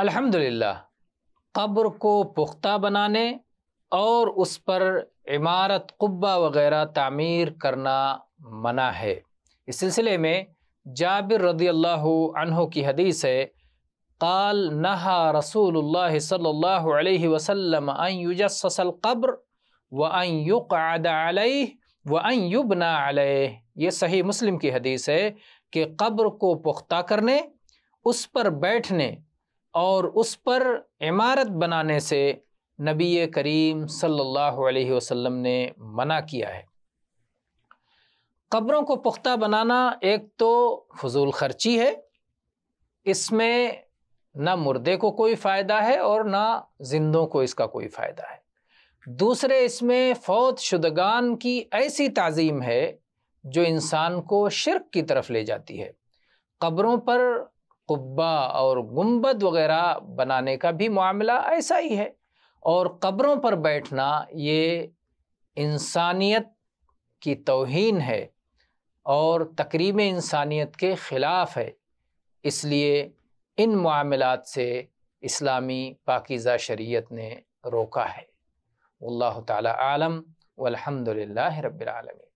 الحمدللہ، قبر کو پختہ بنانے اور اس پر عمارت، قبہ وغیرہ تعمیر کرنا منع ہے۔ اس سلسلے میں جابر رضی اللہ عنہ کی حدیث ہے، قال نہا رسول اللہ صلی اللہ علیہ وسلم ان یجسس القبر وان یقعد علیہ وان یبنى علیہ۔ یہ صحیح مسلم کی حدیث ہے کہ قبر کو پختہ کرنے، اس پر بیٹھنے اور اس پر عمارت بنانے سے نبی کریم صلی اللہ علیہ وسلم نے منع کیا ہے۔ قبروں کو پختہ بنانا ایک تو فضول خرچی ہے، اس میں نہ مردے کو کوئی فائدہ ہے اور نہ زندوں کو اس کا کوئی فائدہ ہے۔ دوسرے، اس میں فوت شدگان کی ایسی تعظیم ہے جو انسان کو شرک کی طرف لے جاتی ہے۔ قبروں پر قبہ اور گنبد وغیرہ بنانے کا بھی معاملہ ایسا ہی ہے، اور قبروں پر بیٹھنا یہ انسانیت کی توہین ہے اور تقریب انسانیت کے خلاف ہے۔ اس لیے ان معاملات سے اسلامی پاکیزہ شریعت نے روکا ہے۔ واللہ تعالی عالم، والحمد للہ رب العالمین۔